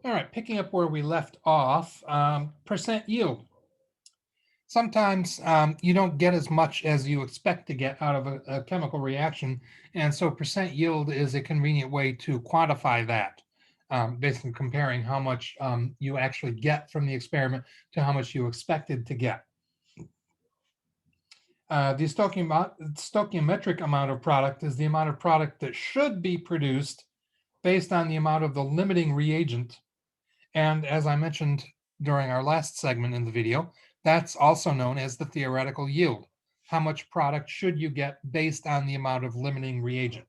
All right, picking up where we left off, percent yield. Sometimes you don't get as much as you expect to get out of a chemical reaction, and so percent yield is a convenient way to quantify that, basically comparing how much you actually get from the experiment to how much you expected to get. The stoichiometric amount of product is the amount of product that should be produced based on the amount of the limiting reagent. And as I mentioned during our last segment in the video, that's also known as the theoretical yield. How much product should you get based on the amount of limiting reagent?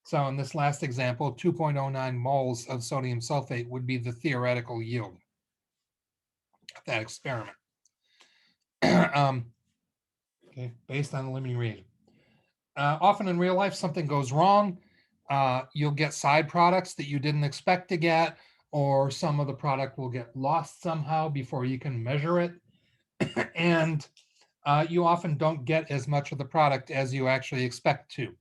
So in this last example, 2.09 moles of sodium sulfate would be the theoretical yield of that experiment. Okay, based on the limiting reagent. Often in real life, something goes wrong. You'll get side products that you didn't expect to get, or some of the product will get lost somehow before you can measure it. And you often don't get as much of the product as you actually expect to.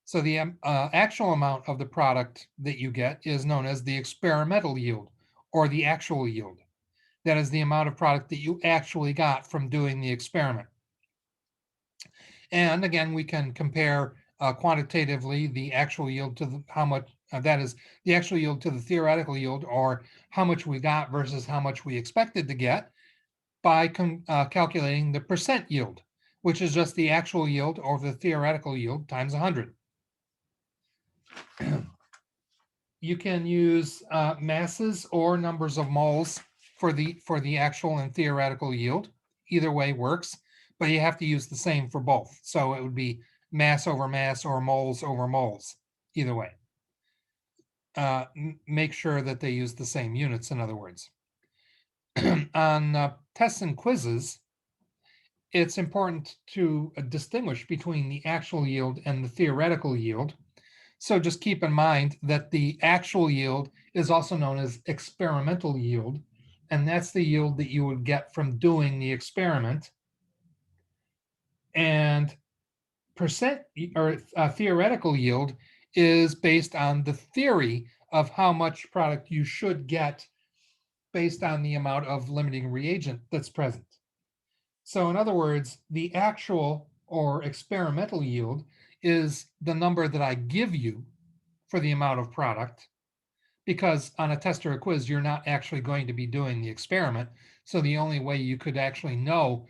So the actual amount of the product that you get is known as the experimental yield, or the actual yield. That is the amount of product that you actually got from doing the experiment. And again, we can compare quantitatively the actual yield to how much, that is the actual yield to the theoretical yield, or how much we got versus how much we expected to get, by calculating the percent yield, which is just the actual yield over the theoretical yield times 100. You can use masses or numbers of moles for the actual and theoretical yield. Either way works, but you have to use the same for both. So it would be mass over mass or moles over moles, either way. Make sure that they use the same units, in other words. On tests and quizzes, it's important to distinguish between the actual yield and the theoretical yield. So just keep in mind that the actual yield is also known as experimental yield, and that's the yield that you would get from doing the experiment. And percent or theoretical yield is based on the theory of how much product you should get based on the amount of limiting reagent that's present. So in other words, the actual or experimental yield is the number that I give you for the amount of product, because on a test or a quiz, you're not actually going to be doing the experiment. So the only way you could actually know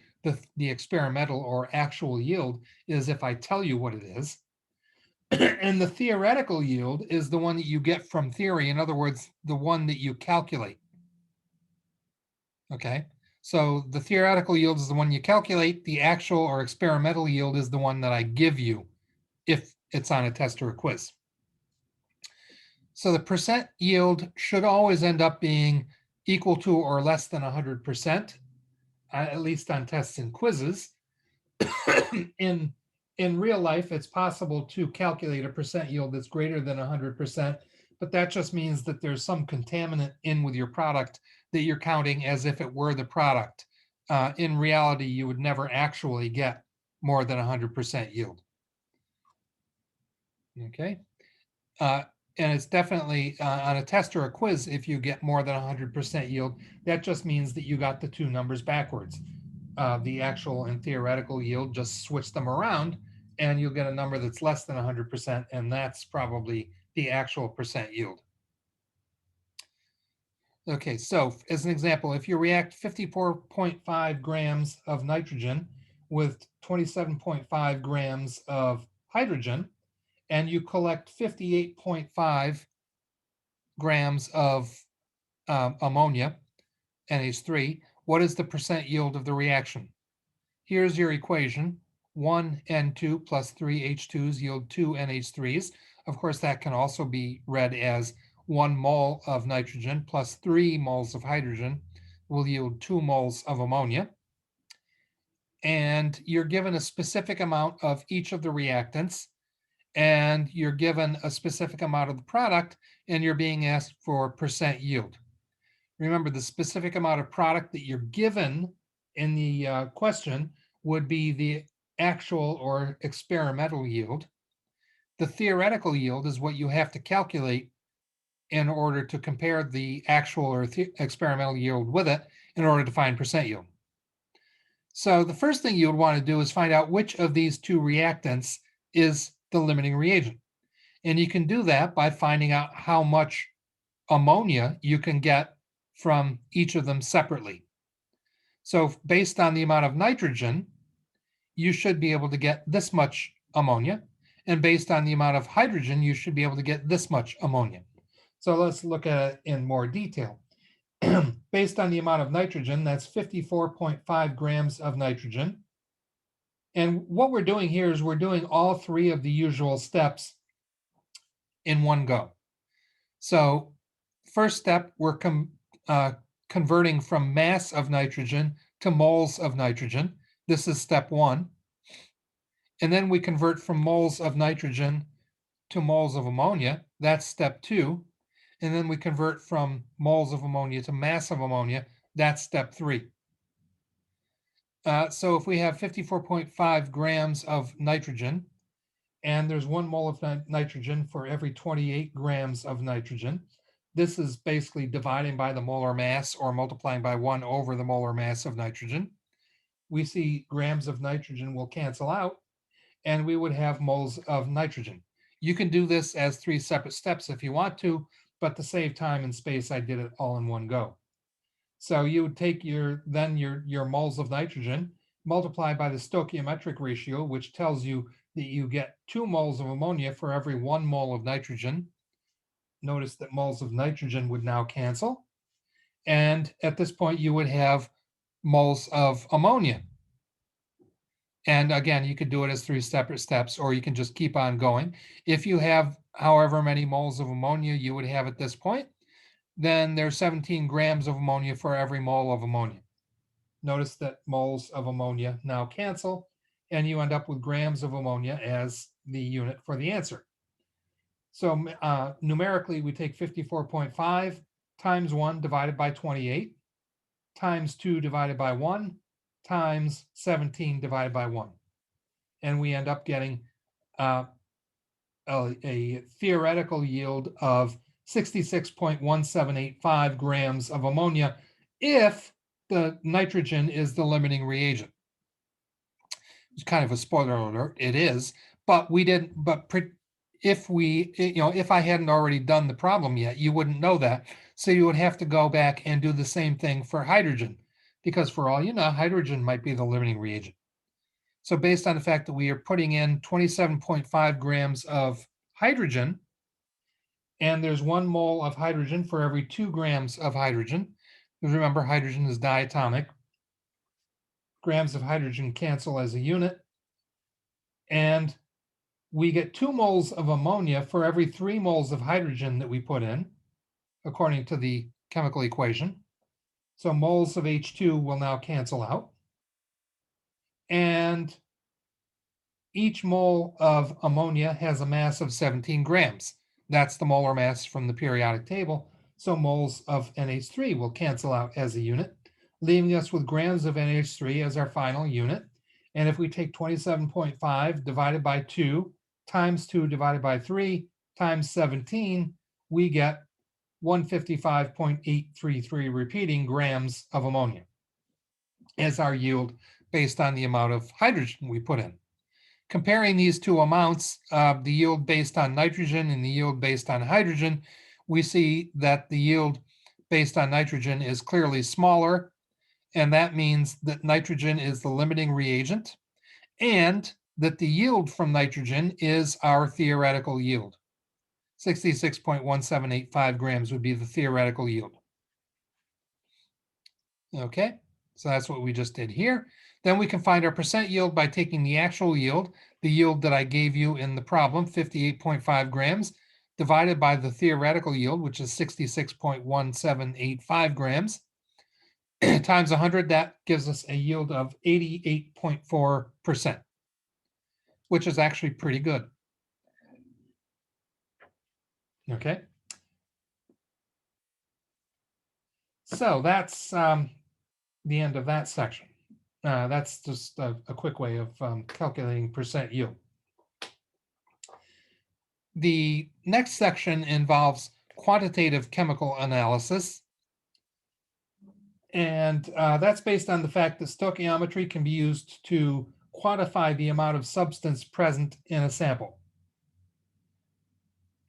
the experimental or actual yield is if I tell you what it is. And the theoretical yield is the one that you get from theory. In other words, the one that you calculate. Okay, so the theoretical yield is the one you calculate. The actual or experimental yield is the one that I give you if it's on a test or a quiz. So the percent yield should always end up being equal to or less than 100%, at least on tests and quizzes. in real life, it's possible to calculate a percent yield that's greater than 100%, but that just means that there's some contaminant in with your product that you're counting as if it were the product. In reality, you would never actually get more than 100% yield. Okay. And it's definitely on a test or a quiz, if you get more than 100% yield, that just means that you got the two numbers backwards. The actual and theoretical yield, just switch them around, and you'll get a number that's less than 100%, and that's probably the actual percent yield. Okay, so as an example, if you react 54.5 grams of nitrogen with 27.5 grams of hydrogen, and you collect 58.5 grams of ammonia, NH3, what is the percent yield of the reaction? Here's your equation. 1 N2 plus 3 H2s yield 2 NH3s. Of course, that can also be read as 1 mole of nitrogen plus 3 moles of hydrogen will yield 2 moles of ammonia. And you're given a specific amount of each of the reactants, and you're given a specific amount of the product, and you're being asked for percent yield. Remember, the specific amount of product that you're given in the question would be the actual or experimental yield. The theoretical yield is what you have to calculate in order to compare the actual or experimental yield with it in order to find percent yield. So the first thing you would want to do is find out which of these two reactants is the limiting reagent. And you can do that by finding out how much ammonia you can get from each of them separately. So based on the amount of nitrogen, you should be able to get this much ammonia. And based on the amount of hydrogen, you should be able to get this much ammonia. So let's look at it in more detail. Based on the amount of nitrogen, that's 54.5 grams of nitrogen. And what we're doing here is we're doing all three of the usual steps in one go. So first step, we're converting from mass of nitrogen to moles of nitrogen. This is step one. And then we convert from moles of nitrogen to moles of ammonia. That's step two. And then we convert from moles of ammonia to mass of ammonia. That's step three. So if we have 54.5 grams of nitrogen, and there's 1 mole of nitrogen for every 28 grams of nitrogen, this is basically dividing by the molar mass or multiplying by 1 over the molar mass of nitrogen. We see grams of nitrogen will cancel out, and we would have moles of nitrogen. You can do this as 3 separate steps if you want to, but to save time and space, I did it all in one go. So you would take your moles of nitrogen, multiply by the stoichiometric ratio, which tells you that you get 2 moles of ammonia for every 1 mole of nitrogen. Notice that moles of nitrogen would now cancel. And at this point, you would have moles of ammonia. And again, you could do it as 3 separate steps, or you can just keep on going. If you have however many moles of ammonia you would have at this point, then there's 17 grams of ammonia for every mole of ammonia. Notice that moles of ammonia now cancel, and you end up with grams of ammonia as the unit for the answer. So numerically, we take 54.5 times 1 divided by 28, times 2 divided by 1, times 17 divided by 1. And we end up getting a theoretical yield of 66.1785 grams of ammonia if the nitrogen is the limiting reagent. It's kind of a spoiler alert, it is, but we didn't, but if I hadn't already done the problem yet, you wouldn't know that. So you would have to go back and do the same thing for hydrogen, because for all you know, hydrogen might be the limiting reagent. So based on the fact that we are putting in 27.5 grams of hydrogen, and there's 1 mole of hydrogen for every 2 grams of hydrogen. Because remember, hydrogen is diatomic. Grams of hydrogen cancel as a unit. And we get 2 moles of ammonia for every 3 moles of hydrogen that we put in, according to the chemical equation. So moles of H2 will now cancel out. And each mole of ammonia has a mass of 17 grams. That's the molar mass from the periodic table. So moles of NH3 will cancel out as a unit, leaving us with grams of NH3 as our final unit. And if we take 27.5 divided by 2 times 2 divided by 3 times 17, we get 155.833 repeating grams of ammonia as our yield based on the amount of hydrogen we put in. Comparing these two amounts, the yield based on nitrogen and the yield based on hydrogen, we see that the yield based on nitrogen is clearly smaller, and that means that nitrogen is the limiting reagent, and that the yield from nitrogen is our theoretical yield. 66.1785 grams would be the theoretical yield. Okay, so that's what we just did here. Then we can find our percent yield by taking the actual yield, the yield that I gave you in the problem, 58.5 grams, divided by the theoretical yield, which is 66.1785 grams, times 100, that gives us a yield of 88.4%, which is actually pretty good. Okay. So that's the end of that section. That's just a quick way of calculating percent yield. The next section involves quantitative chemical analysis. And that's based on the fact that stoichiometry can be used to quantify the amount of substance present in a sample.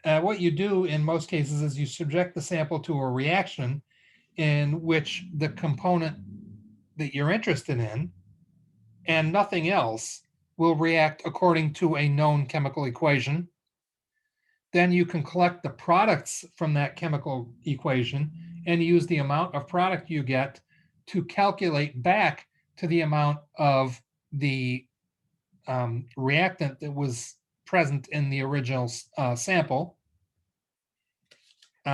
What you do in most cases is you subject the sample to a reaction in which the component that you're interested in and nothing else will react according to a known chemical equation. Then you can collect the products from that chemical equation and use the amount of product you get to calculate back to the amount of the reactant that was present in the original sample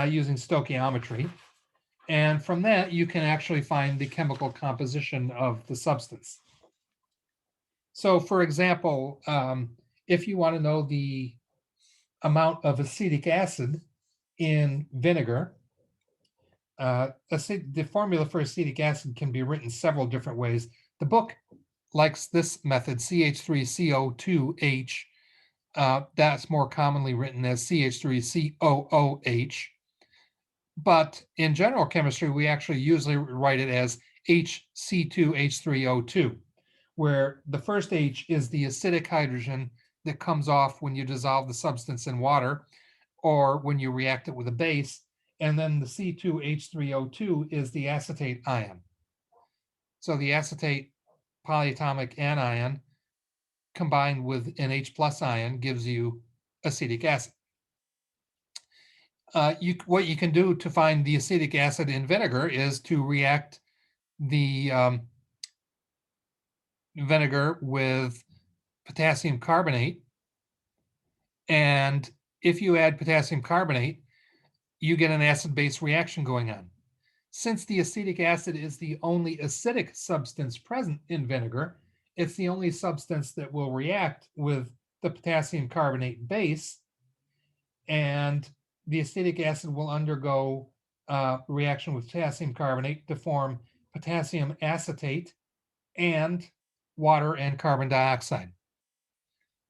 using stoichiometry. And from that, you can actually find the chemical composition of the substance. So for example, if you want to know the amount of acetic acid in vinegar, the formula for acetic acid can be written several different ways. The book likes this method, CH3CO2H. That's more commonly written as CH3COOH. But in general chemistry, we actually usually write it as HC2H3O2, where the first H is the acidic hydrogen that comes off when you dissolve the substance in water or when you react it with a base. And then the C2H3O2 is the acetate ion. So the acetate polyatomic anion combined with an H+ ion gives you acetic acid. What you can do to find the acetic acid in vinegar is to react the vinegar with potassium carbonate. And if you add potassium carbonate, you get an acid-base reaction going on. Since the acetic acid is the only acidic substance present in vinegar, it's the only substance that will react with the potassium carbonate base, and the acetic acid will undergo reaction with potassium carbonate to form potassium acetate and water and carbon dioxide.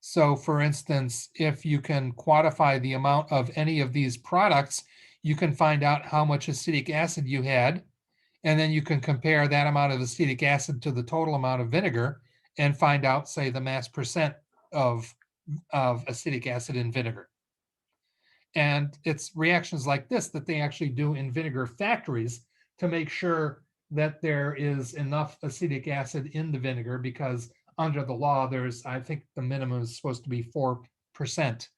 So for instance, if you can quantify the amount of any of these products, you can find out how much acetic acid you had, and then you can compare that amount of acetic acid to the total amount of vinegar and find out, say, the mass percent of acetic acid in vinegar. And it's reactions like this that they actually do in vinegar factories to make sure that there is enough acetic acid in the vinegar, because under the law, I think the minimum is supposed to be 4%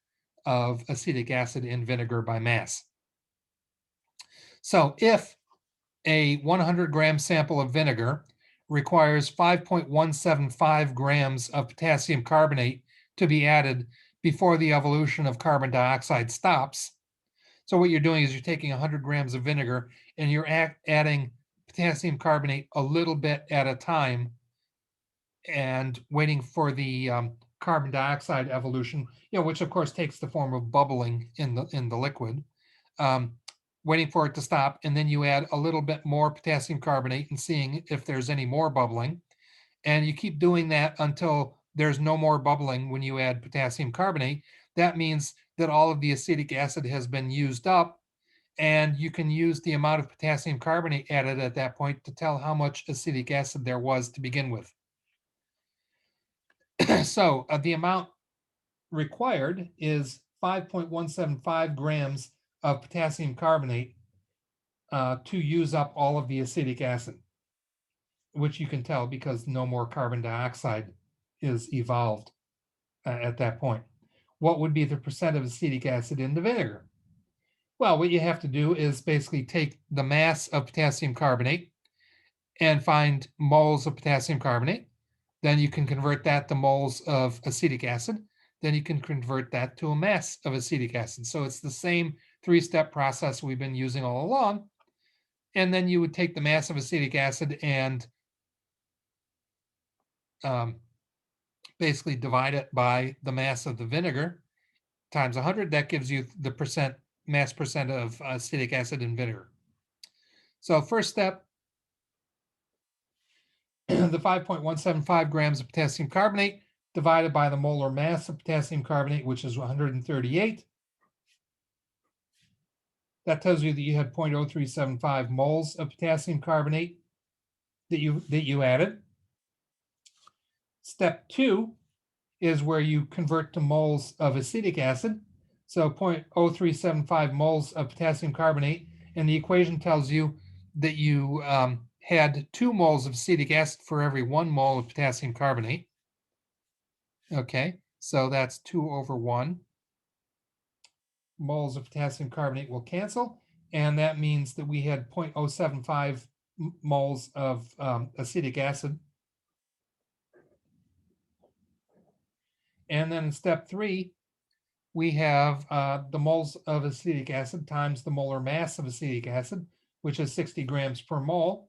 of acetic acid in vinegar by mass. So if a 100-gram sample of vinegar requires 5.175 grams of potassium carbonate to be added before the evolution of carbon dioxide stops. So what you're doing is you're taking 100 grams of vinegar and you're adding potassium carbonate a little bit at a time and waiting for the carbon dioxide evolution, which of course takes the form of bubbling in the liquid, waiting for it to stop, and then you add a little bit more potassium carbonate and seeing if there's any more bubbling. And you keep doing that until there's no more bubbling when you add potassium carbonate. That means that all of the acetic acid has been used up, and you can use the amount of potassium carbonate added at that point to tell how much acetic acid there was to begin with. So the amount required is 5.175 grams of potassium carbonate to use up all of the acetic acid, which you can tell because no more carbon dioxide is evolved at that point. What would be the percent of acetic acid in the vinegar? Well, what you have to do is basically take the mass of potassium carbonate and find moles of potassium carbonate. Then you can convert that to moles of acetic acid. Then you can convert that to a mass of acetic acid. So it's the same three-step process we've been using all along. And then you would take the mass of acetic acid and basically divide it by the mass of the vinegar times 100. That gives you the mass percent of acetic acid in vinegar. So first step, the 5.175 grams of potassium carbonate divided by the molar mass of potassium carbonate, which is 138. That tells you that you had 0.0375 moles of potassium carbonate that you added. Step 2 is where you convert to moles of acetic acid. So 0.0375 moles of potassium carbonate, and the equation tells you that you had 2 moles of acetic acid for every 1 mole of potassium carbonate. Okay, so that's 2 over 1. Moles of potassium carbonate will cancel, and that means that we had 0.075 moles of acetic acid. And then in step 3, we have the moles of acetic acid times the molar mass of acetic acid, which is 60 grams per mole.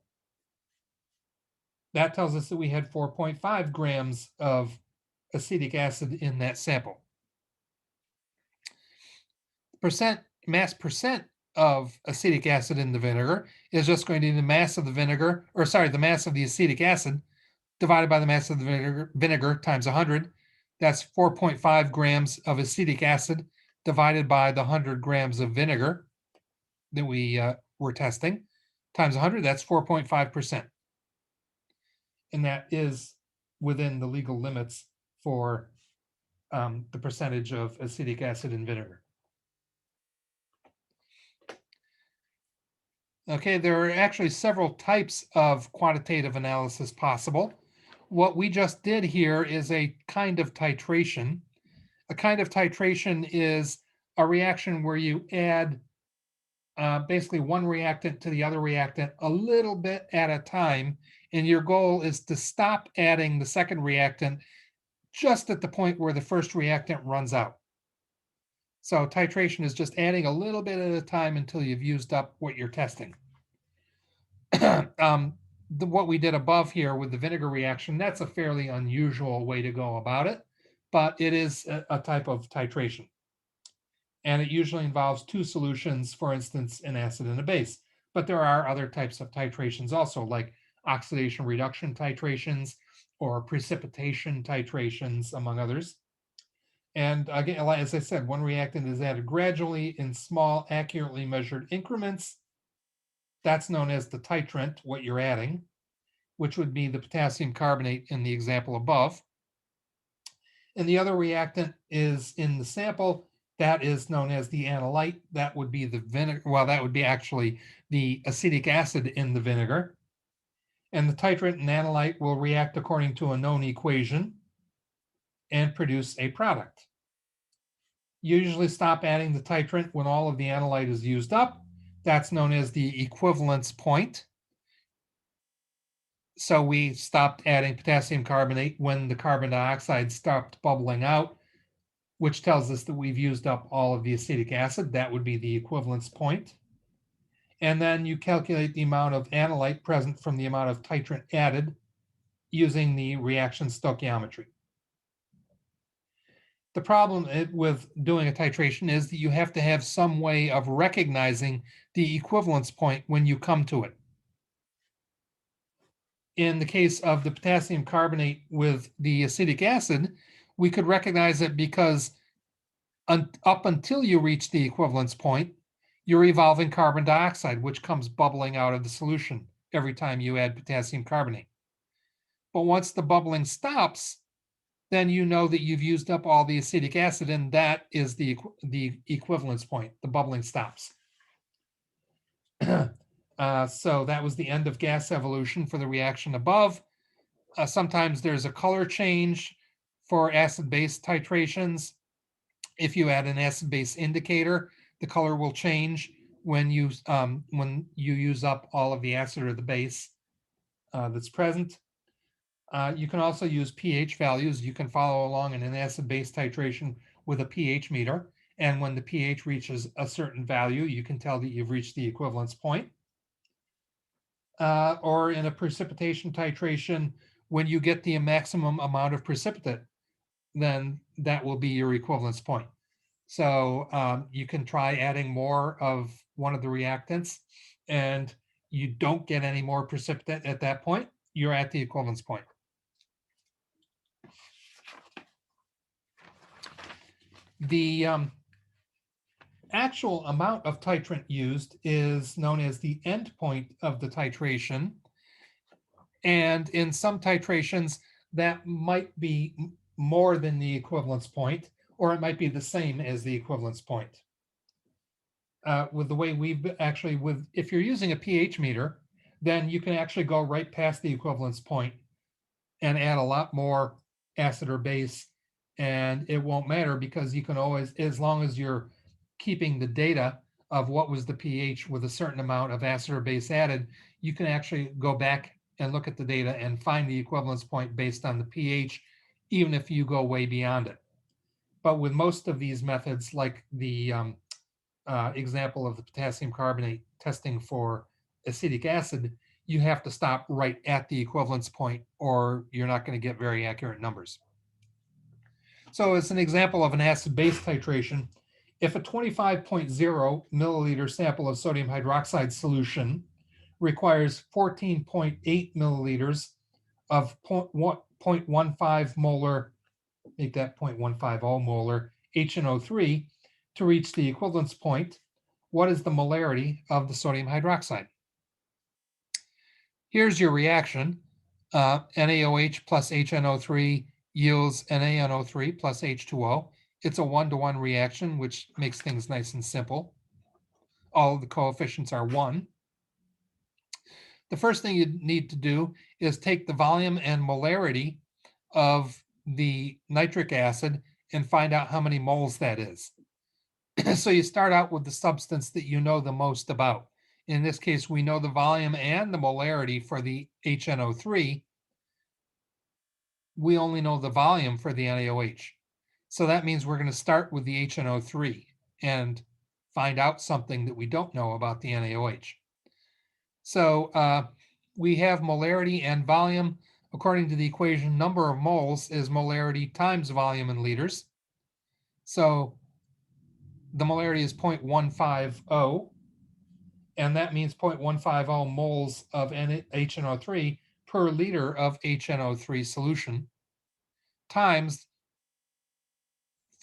That tells us that we had 4.5 grams of acetic acid in that sample. Mass percent of acetic acid in the vinegar is just going to be the mass of the vinegar, or sorry, the mass of the acetic acid divided by the mass of the vinegar times 100. That's 4.5 grams of acetic acid divided by the 100 grams of vinegar that we were testing times 100. That's 4.5%. And that is within the legal limits for the percentage of acetic acid in vinegar. Okay, there are actually several types of quantitative analysis possible. What we just did here is a kind of titration. A kind of titration is a reaction where you add basically one reactant to the other reactant a little bit at a time, and your goal is to stop adding the second reactant just at the point where the first reactant runs out. So titration is just adding a little bit at a time until you've used up what you're testing. What we did above here with the vinegar reaction, that's a fairly unusual way to go about it, but it is a type of titration. And it usually involves 2 solutions, for instance, an acid and a base. But there are other types of titrations also, like oxidation reduction titrations or precipitation titrations, among others. And again, as I said, one reactant is added gradually in small, accurately measured increments. That's known as the titrant, what you're adding, which would be the potassium carbonate in the example above. And the other reactant is in the sample. That is known as the analyte. That would be the vinegar. Well, that would be actually the acetic acid in the vinegar. And the titrant and analyte will react according to a known equation and produce a product. You usually stop adding the titrant when all of the analyte is used up. That's known as the equivalence point. So we stopped adding potassium carbonate when the carbon dioxide stopped bubbling out, which tells us that we've used up all of the acetic acid. That would be the equivalence point. And then you calculate the amount of analyte present from the amount of titrant added using the reaction stoichiometry. The problem with doing a titration is that you have to have some way of recognizing the equivalence point when you come to it. In the case of the potassium carbonate with the acetic acid, we could recognize it because up until you reach the equivalence point, you're evolving carbon dioxide, which comes bubbling out of the solution every time you add potassium carbonate. But once the bubbling stops, then you know that you've used up all the acetic acid, and that is the equivalence point. The bubbling stops. So that was the end of gas evolution for the reaction above. Sometimes there's a color change for acid-base titrations. If you add an acid-base indicator, the color will change when you use up all of the acid or the base that's present. You can also use pH values. You can follow along in an acid-base titration with a pH meter. And when the pH reaches a certain value, you can tell that you've reached the equivalence point. Or in a precipitation titration, when you get the maximum amount of precipitate, then that will be your equivalence point. So you can try adding more of one of the reactants, and you don't get any more precipitate at that point. You're at the equivalence point. The actual amount of titrant used is known as the end point of the titration. And in some titrations, that might be more than the equivalence point, or it might be the same as the equivalence point. With the way we've actually, if you're using a pH meter, then you can actually go right past the equivalence point and add a lot more acid or base, and it won't matter because you can always, as long as you're keeping the data of what was the pH with a certain amount of acid or base added, you can actually go back and look at the data and find the equivalence point based on the pH, even if you go way beyond it. But with most of these methods, like the example of the potassium carbonate testing for acetic acid, you have to stop right at the equivalence point or you're not going to get very accurate numbers. So as an example of an acid-base titration, if a 25.0 milliliter sample of sodium hydroxide solution requires 14.8 milliliters of 0.15 molar, make that 0.150 molar HNO3 to reach the equivalence point, what is the molarity of the sodium hydroxide? Here's your reaction. NaOH plus HNO3 yields NaNO3 plus H2O. It's a 1-to-1 reaction, which makes things nice and simple. All of the coefficients are 1. The first thing you need to do is take the volume and molarity of the nitric acid and find out how many moles that is. So you start out with the substance that you know the most about. In this case, we know the volume and the molarity for the HNO3. We only know the volume for the NaOH. So that means we're going to start with the HNO3 and find out something that we don't know about the NaOH. So we have molarity and volume. According to the equation, number of moles is molarity times volume in liters. So the molarity is 0.150, and that means 0.150 moles of HNO3 per liter of HNO3 solution, times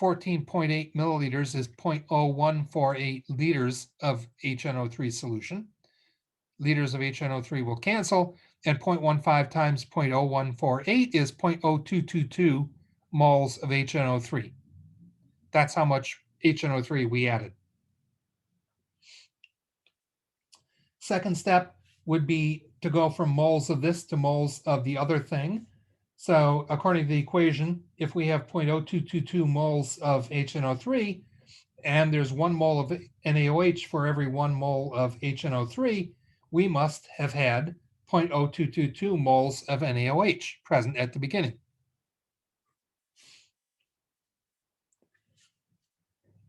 14.8 milliliters is 0.0148 liters of HNO3 solution. Liters of HNO3 will cancel, and 0.15 times 0.0148 is 0.0222 moles of HNO3. That's how much HNO3 we added. Second step would be to go from moles of this to moles of the other thing. So according to the equation, if we have 0.0222 moles of HNO3, and there's 1 mole of NaOH for every 1 mole of HNO3, we must have had 0.0222 moles of NaOH present at the beginning.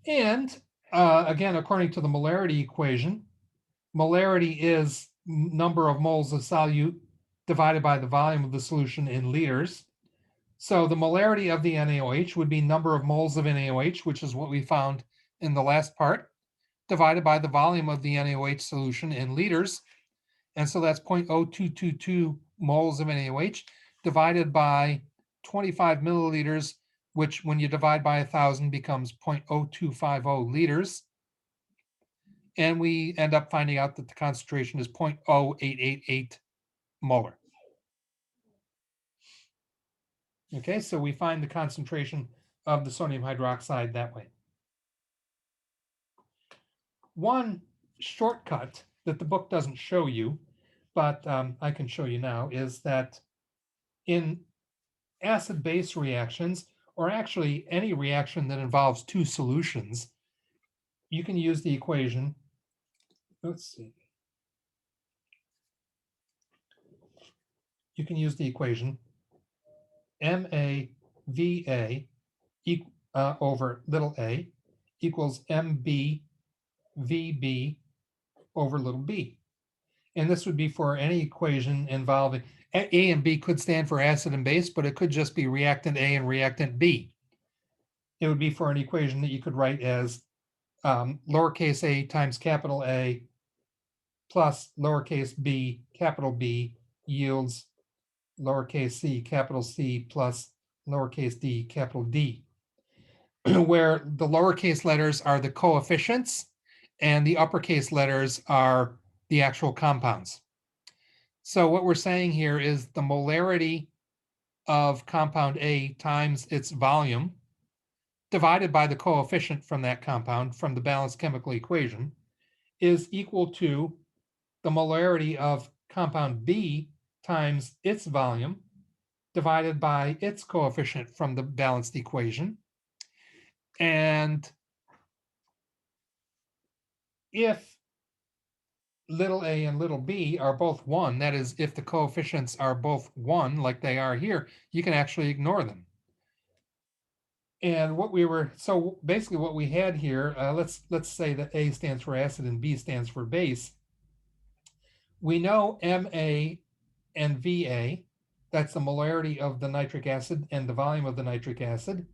And again, according to the molarity equation, molarity is number of moles of solute divided by the volume of the solution in liters. So the molarity of the NaOH would be number of moles of NaOH, which is what we found in the last part, divided by the volume of the NaOH solution in liters. And so that's 0.0222 moles of NaOH divided by 25 milliliters, which when you divide by 1,000 becomes 0.0250 liters. And we end up finding out that the concentration is 0.0888 molar. Okay, so we find the concentration of the sodium hydroxide that way. One shortcut that the book doesn't show you, but I can show you now, is that in acid-base reactions, or actually any reaction that involves 2 solutions, you can use the equation. Let's see. You can use the equation MAVA over little a equals MBVB over little b. And this would be for any equation involving A and B could stand for acid and base, but it could just be reactant A and reactant B. It would be for an equation that you could write as lowercase a times capital A plus lowercase b capital B yields lowercase c capital C plus lowercase d capital D. where the lowercase letters are the coefficients and the uppercase letters are the actual compounds. So what we're saying here is the molarity of compound A times its volume divided by the coefficient from that compound from the balanced chemical equation is equal to the molarity of compound B times its volume divided by its coefficient from the balanced equation. And if little a and little b are both 1, that is, if the coefficients are both 1, like they are here, you can actually ignore them. And so basically what we had here, let's say that A stands for acid and B stands for base. We know MA and VA, that's the molarity of the nitric acid and the volume of the nitric acid.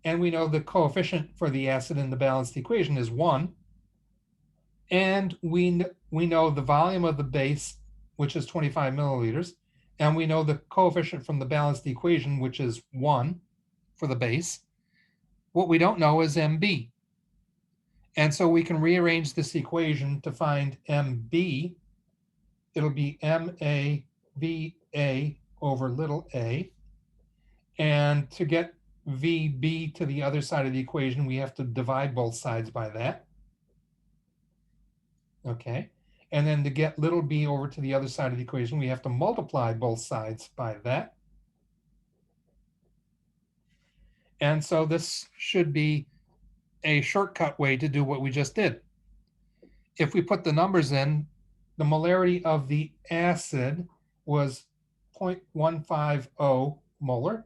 And we know the coefficient for the acid in the balanced equation is 1. And we know the volume of the base, which is 25 milliliters. And we know the coefficient from the balanced equation, which is 1 for the base. What we don't know is MB. And so we can rearrange this equation to find MB. It'll be MAVA over little a. And to get VB to the other side of the equation, we have to divide both sides by that. Okay. And then to get little b over to the other side of the equation, we have to multiply both sides by that. And so this should be a shortcut way to do what we just did. If we put the numbers in, the molarity of the acid was 0.150 molar.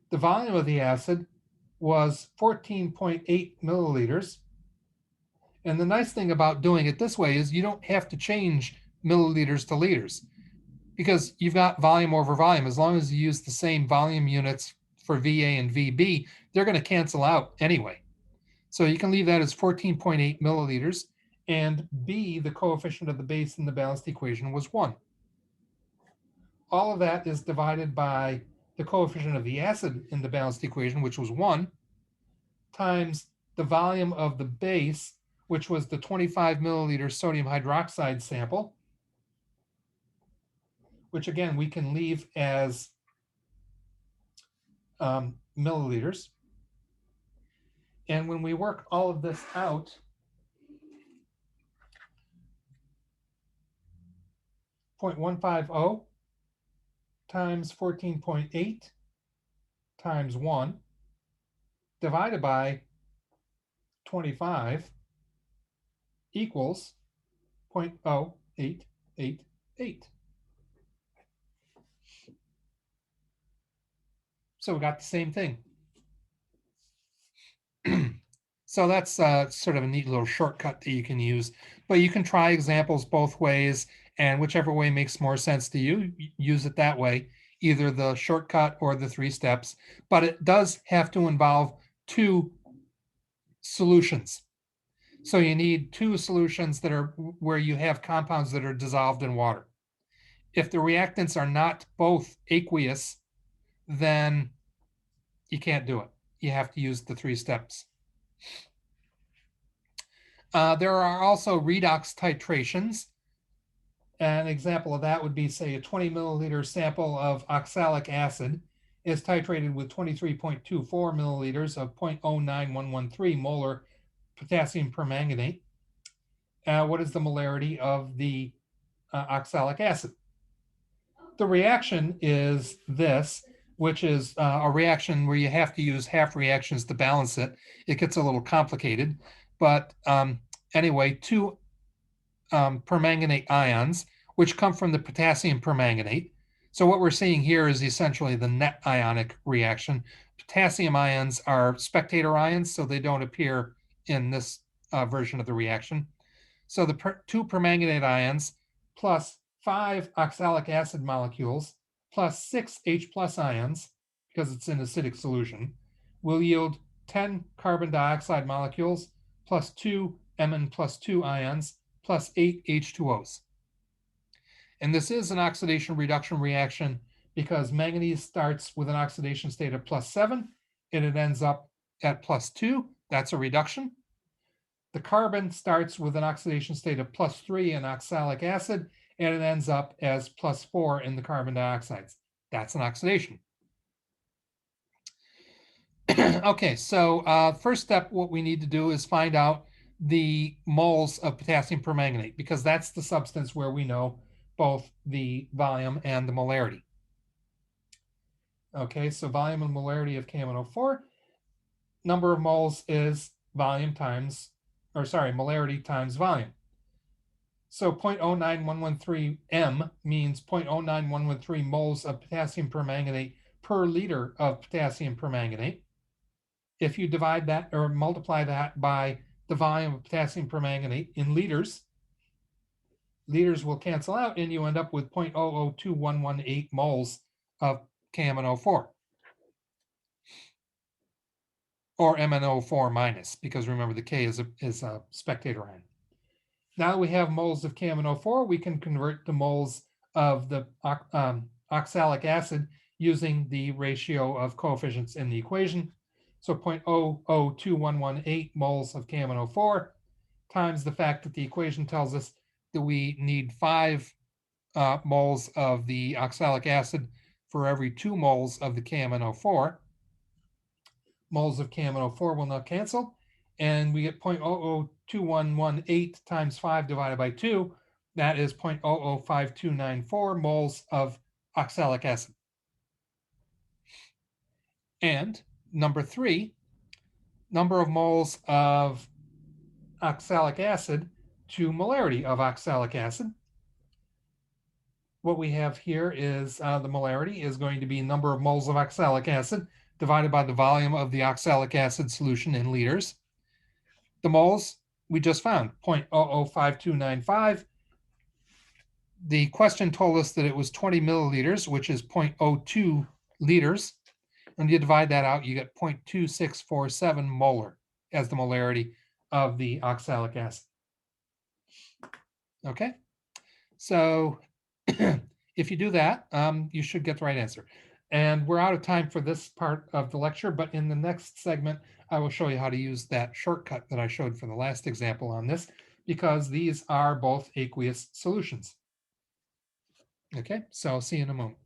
The volume of the acid was 14.8 milliliters. And the nice thing about doing it this way is you don't have to change milliliters to liters because you've got volume over volume. As long as you use the same volume units for VA and VB, they're going to cancel out anyway. So you can leave that as 14.8 milliliters, and B, the coefficient of the base in the balanced equation, was 1. All of that is divided by the coefficient of the acid in the balanced equation, which was 1, times the volume of the base, which was the 25 milliliter sodium hydroxide sample, which again, we can leave as milliliters. And when we work all of this out, .150 times 14.8 times 1 divided by 25 equals 0.0888. So we got the same thing. So that's sort of a neat little shortcut that you can use, but you can try examples both ways, and whichever way makes more sense to you, use it that way, either the shortcut or the 3 steps, but it does have to involve 2 solutions. So you need 2 solutions that are where you have compounds that are dissolved in water. If the reactants are not both aqueous, then you can't do it. You have to use the 3 steps. There are also redox titrations. An example of that would be, say, a 20 milliliter sample of oxalic acid is titrated with 23.24 milliliters of 0.09113 molar potassium permanganate. What is the molarity of the oxalic acid? The reaction is this, which is a reaction where you have to use half reactions to balance it. It gets a little complicated, but anyway, 2 permanganate ions, which come from the potassium permanganate. So what we're seeing here is essentially the net ionic reaction. Potassium ions are spectator ions, so they don't appear in this version of the reaction. So the 2 permanganate ions plus 5 oxalic acid molecules plus 6 H plus ions, because it's in acidic solution, will yield 10 carbon dioxide molecules plus 2 Mn plus 2 ions plus 8 H2Os. And this is an oxidation reduction reaction because manganese starts with an oxidation state of +7 and it ends up at +2. That's a reduction. The carbon starts with an oxidation state of +3 in oxalic acid, and it ends up as +4 in the carbon dioxides. That's an oxidation. Okay, so first step, what we need to do is find out the moles of potassium permanganate, because that's the substance where we know both the volume and the molarity. Okay, so volume and molarity of KMnO4, number of moles is volume times, or sorry, molarity times volume. So 0.09113 M means 0.09113 moles of potassium permanganate per liter of potassium permanganate. If you divide that or multiply that by the volume of potassium permanganate in liters, liters will cancel out and you end up with 0.002118 moles of KMnO4. Or MnO4 minus, because remember the K is a spectator ion. Now that we have moles of KMnO4, we can convert to moles of the oxalic acid using the ratio of coefficients in the equation. So 0.002118 moles of KMnO4 times the fact that the equation tells us that we need 5 moles of the oxalic acid for every 2 moles of the KMnO4. Moles of KMnO4 will not cancel, and we get 0.002118 times 5 divided by 2. That is 0.005294 moles of oxalic acid. And number 3, number of moles of oxalic acid to molarity of oxalic acid. What we have here is the molarity is going to be number of moles of oxalic acid divided by the volume of the oxalic acid solution in liters. The moles we just found, 0.005295. The question told us that it was 20 milliliters, which is 0.02 liters. And you divide that out, you get 0.2647 molar as the molarity of the oxalic acid. Okay, so if you do that, you should get the right answer. And we're out of time for this part of the lecture, but in the next segment, I will show you how to use that shortcut that I showed for the last example on this, because these are both aqueous solutions. Okay, so I'll see you in a moment.